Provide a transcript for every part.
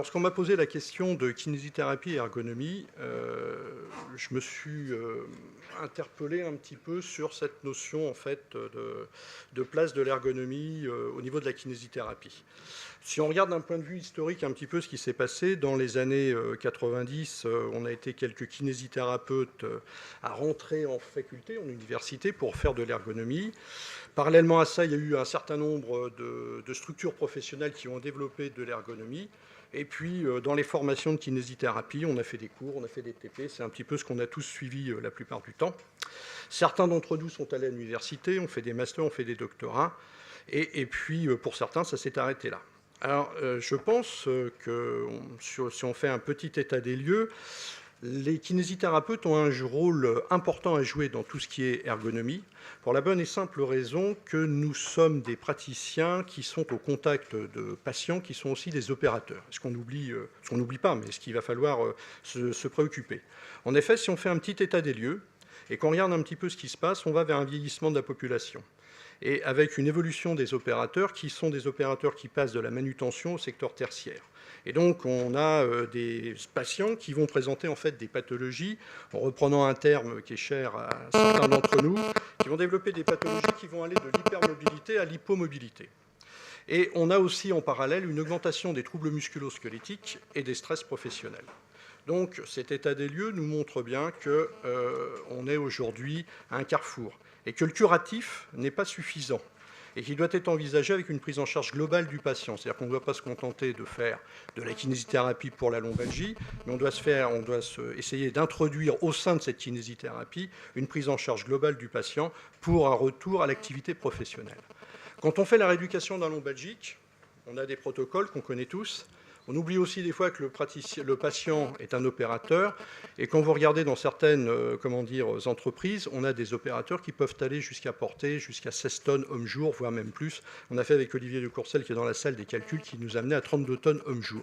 lorsqu'on m'a posé la question de kinésithérapie et ergonomie, je me suis interpellé un petit peu sur cette notion en fait, de place de l'ergonomie au niveau de la kinésithérapie. Si on regarde d'un point de vue historique un petit peu ce qui s'est passé, dans les années 90, on a été quelques kinésithérapeutes à rentrer en faculté, en université, pour faire de l'ergonomie. Parallèlement à ça, il y a eu un certain nombre de structures professionnelles qui ont développé de l'ergonomie. Et puis, dans les formations de kinésithérapie, on a fait des cours, on a fait des TP. C'est un petit peu ce qu'on a tous suivi la plupart du temps. Certains d'entre nous sont allés à l'université, on fait des masters, on fait des doctorats. Et puis, pour certains, ça s'est arrêté là. Alors, je pense que si on fait un petit état des lieux, les kinésithérapeutes ont un rôle important à jouer dans tout ce qui est ergonomie, pour la bonne et simple raison que nous sommes des praticiens qui sont au contact de patients qui sont aussi des opérateurs. Ce qu'on n'oublie pas, mais ce qu'il va falloir se préoccuper. En effet, si on fait un petit état des lieux et qu'on regarde un petit peu ce qui se passe, on va vers un vieillissement de la population. Et avec une évolution des opérateurs qui sont des opérateurs qui passent de la manutention au secteur tertiaire. Et donc, on a des patients qui vont présenter en fait des pathologies, en reprenant un terme qui est cher à certains d'entre nous, qui vont développer des pathologies qui vont aller de l'hypermobilité à l'hypomobilité. Et on a aussi en parallèle une augmentation des troubles musculo-squelettiques et des stress professionnels. Donc, cet état des lieux nous montre bien qu'on est aujourd'hui à un carrefour et que le curatif n'est pas suffisant et qui doit être envisagé avec une prise en charge globale du patient. C'est-à-dire qu'on ne doit pas se contenter de faire de la kinésithérapie pour la lombalgie, mais on doit essayer d'introduire au sein de cette kinésithérapie une prise en charge globale du patient pour un retour à l'activité professionnelle. Quand on fait la rééducation d'un lombalgique, on a des protocoles qu'on connaît tous. On oublie aussi des fois que le patient est un opérateur. Et quand vous regardez dans certaines entreprises, on a des opérateurs qui peuvent aller jusqu'à porter jusqu'à 16 tonnes homme-jour, voire même plus. On a fait avec Olivier de Courcelles, qui est dans la salle, des calculs qui nous amenaient à 32 tonnes homme-jour.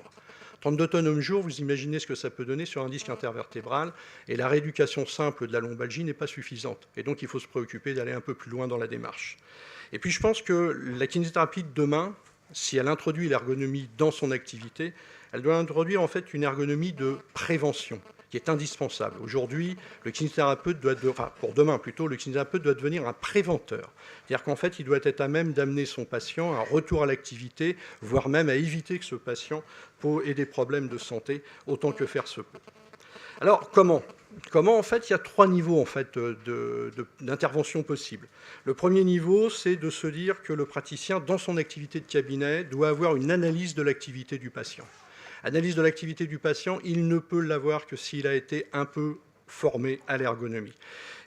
32 tonnes homme-jour, vous imaginez ce que ça peut donner sur un disque intervertébral. Et la rééducation simple de la lombalgie n'est pas suffisante. Et donc, il faut se préoccuper d'aller un peu plus loin dans la démarche. Et puis, je pense que la kinésithérapie de demain, si elle introduit l'ergonomie dans son activité, elle doit introduire en fait une ergonomie de prévention qui est indispensable. Aujourd'hui, le kinésithérapeute pour demain plutôt, le kinésithérapeute doit devenir un préventeur. C'est-à-dire qu'en fait, il doit être à même d'amener son patient à un retour à l'activité, voire même à éviter que ce patient ait des problèmes de santé autant que faire se peut. Alors, comment ? En fait, il y a 3 niveaux en fait, d'intervention possibles. Le premier niveau, c'est de se dire que le praticien, dans son activité de cabinet, doit avoir une analyse de l'activité du patient. Analyse de l'activité du patient, il ne peut l'avoir que s'il a été un peu formé à l'ergonomie.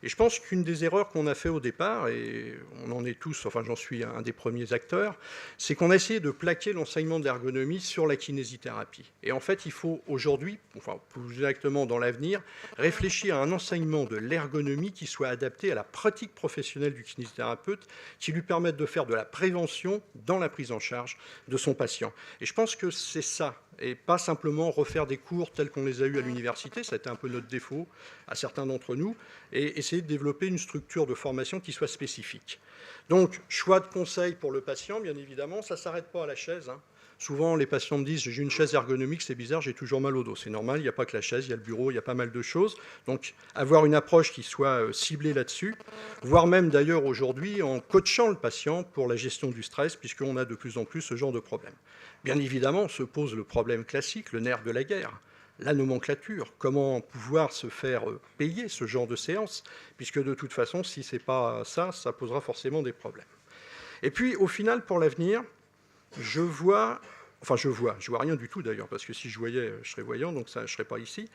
Et je pense qu'une des erreurs qu'on a fait au départ, et on en est tous, enfin j'en suis un des premiers acteurs, c'est qu'on a essayé de plaquer l'enseignement de l'ergonomie sur la kinésithérapie. Et en fait, il faut aujourd'hui, enfin plus exactement dans l'avenir, réfléchir à un enseignement de l'ergonomie qui soit adapté à la pratique professionnelle du kinésithérapeute, qui lui permette de faire de la prévention dans la prise en charge de son patient. Et je pense que c'est ça, et pas simplement refaire des cours tels qu'on les a eus à l'université, ça a été un peu notre défaut à certains d'entre nous, et essayer de développer une structure de formation qui soit spécifique. Donc, choix de conseils pour le patient, bien évidemment, ça ne s'arrête pas à la chaise. Souvent, les patients me disent « j'ai une chaise ergonomique, c'est bizarre, j'ai toujours mal au dos ». C'est normal, il n'y a pas que la chaise, il y a le bureau, il y a pas mal de choses. Donc, avoir une approche qui soit ciblée là-dessus, voire même d'ailleurs aujourd'hui en coachant le patient pour la gestion du stress, puisqu'on a de plus en plus ce genre de problème. Bien évidemment, se pose le problème classique, le nerf de la guerre. La nomenclature, comment pouvoir se faire payer ce genre de séance, puisque de toute façon, si ce n'est pas ça, ça posera forcément des problèmes. Et puis, au final, pour l'avenir, je vois rien du tout d'ailleurs, parce que si je voyais, je serais voyant, donc ça, je ne serais pas ici,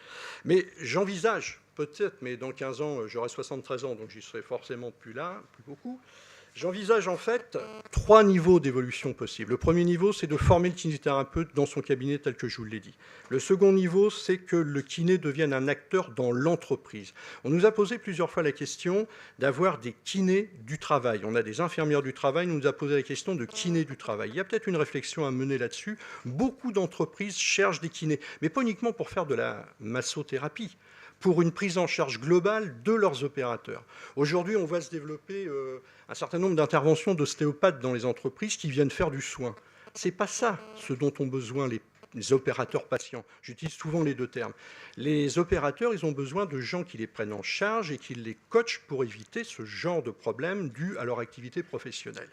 mais j'envisage, peut-être, mais dans 15 ans, j'aurai 73 ans, donc j'y serai forcément plus là, plus beaucoup. J'envisage en fait 3 niveaux d'évolution possibles. Le premier niveau, c'est de former le kinésithérapeute dans son cabinet tel que je vous l'ai dit. Le second niveau, c'est que le kiné devienne un acteur dans l'entreprise. On nous a posé plusieurs fois la question d'avoir des kinés du travail. On a des infirmières du travail, on nous a posé la question de kinés du travail. Il y a peut-être une réflexion à mener là-dessus. Beaucoup d'entreprises cherchent des kinés, mais pas uniquement pour faire de la massothérapie, pour une prise en charge globale de leurs opérateurs. Aujourd'hui, on voit se développer un certain nombre d'interventions d'ostéopathes dans les entreprises qui viennent faire du soin. Ce n'est pas ça ce dont ont besoin les opérateurs patients. J'utilise souvent les deux termes. Les opérateurs, ils ont besoin de gens qui les prennent en charge et qui les coachent pour éviter ce genre de problème dû à leur activité professionnelle.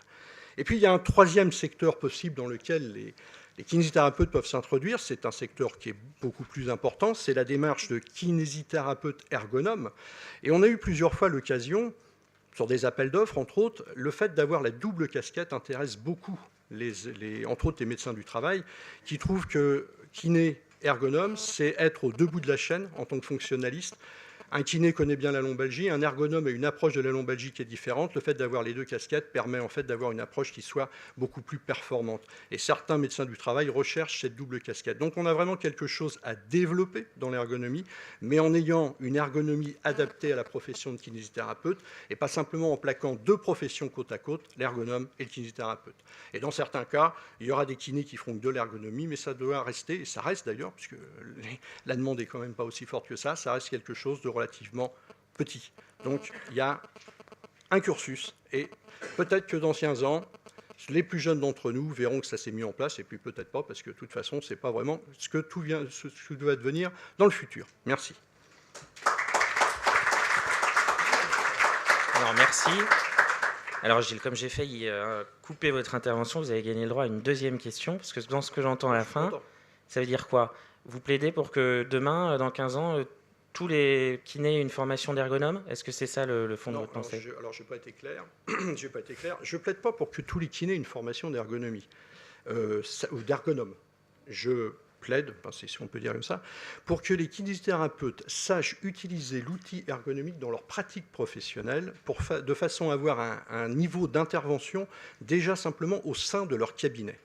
Et puis, il y a un troisième secteur possible dans lequel les kinésithérapeutes peuvent s'introduire. C'est un secteur qui est beaucoup plus important. C'est la démarche de kinésithérapeute ergonome. Et on a eu plusieurs fois l'occasion, sur des appels d'offres, entre autres, le fait d'avoir la double casquette intéresse beaucoup, entre autres les médecins du travail, qui trouvent que kiné ergonome, c'est être au deux bouts de la chaîne en tant que fonctionnaliste. Un kiné connaît bien la lombalgie, un ergonome a une approche de la lombalgie qui est différente. Le fait d'avoir les deux casquettes permet en fait d'avoir une approche qui soit beaucoup plus performante. Et certains médecins du travail recherchent cette double casquette. Donc on a vraiment quelque chose à développer dans l'ergonomie, mais en ayant une ergonomie adaptée à la profession de kinésithérapeute et pas simplement en plaquant deux professions côte à côte, l'ergonome et le kinésithérapeute. Et dans certains cas, il y aura des kinés qui feront que de l'ergonomie, mais ça doit rester, et ça reste d'ailleurs, puisque la demande est quand même pas aussi forte que ça reste quelque chose de relativement petit. Donc il y a un cursus et peut-être que dans 15 ans, les plus jeunes d'entre nous verront que ça s'est mis en place et puis peut-être pas parce que de toute façon, c'est pas vraiment ce que tout doit devenir dans le futur. Merci. Alors merci. Alors Gilles, comme j'ai failli couper votre intervention, vous avez gagné le droit à une deuxième question parce que dans ce que j'entends à la fin, ça veut dire quoi? Vous plaidez pour que demain, dans 15 ans, tous les kinés aient une formation d'ergonome? Est-ce que c'est ça le fond de votre pensée? Alors, je n'ai pas été clair. Je ne plaide pas pour que tous les kinés aient une formation d'ergonomie ou d'ergonome. Je plaide, si on peut dire comme ça, pour que les kinésithérapeutes sachent utiliser l'outil ergonomique dans leur pratique professionnelle de façon à avoir un niveau d'intervention déjà simplement au sein de leur cabinet.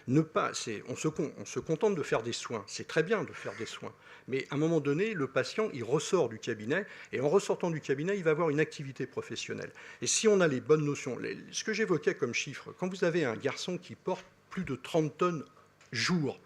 On se contente de faire des soins, c'est très bien de faire des soins, mais à un moment donné, le patient, il ressort du cabinet, et en ressortant du cabinet, il va avoir une activité professionnelle. Et si on a les bonnes notions, ce que j'évoquais comme chiffre, quand vous avez un garçon qui porte plus de 30 tonnes jour,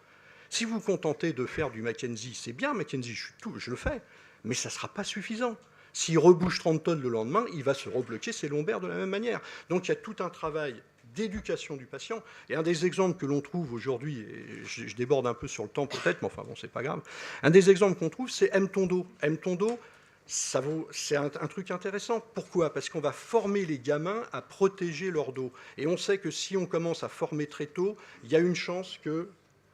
si vous vous contentez de faire du Mackenzie, c'est bien Mackenzie, je le fais, mais ça ne sera pas suffisant. S'il rebouge 30 tonnes le lendemain, il va se rebloquer ses lombaires de la même manière. Donc il y a tout un travail d'éducation du patient. Et un des exemples que l'on trouve aujourd'hui, et je déborde un peu sur le temps peut-être, mais enfin bon, c'est pas grave, un des exemples qu'on trouve, c'est M-Tondo. M-Tondo, c'est un truc intéressant. Pourquoi? Parce qu'on va former les gamins à protéger leur dos. Et on sait que si on commence à former très tôt, il y a une chance que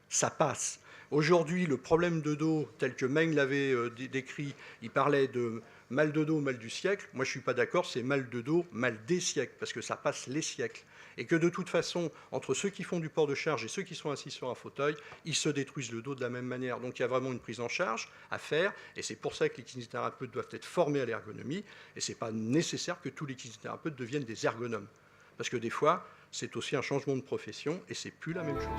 ça passe. Aujourd'hui, le problème de dos, tel que Meng l'avait décrit, il parlait de mal de dos, mal du siècle. Moi, je ne suis pas d'accord, c'est mal de dos, mal des siècles, parce que ça passe les siècles. Et que de toute façon, entre ceux qui font du port de charge et ceux qui sont assis sur un fauteuil, ils se détruisent le dos de la même manière. Donc il y a vraiment une prise en charge à faire, et c'est pour ça que les kinésithérapeutes doivent être formés à l'ergonomie, et ce n'est pas nécessaire que tous les kinésithérapeutes deviennent des ergonomes. Parce que des fois, c'est aussi un changement de profession, et c'est plus la même chose.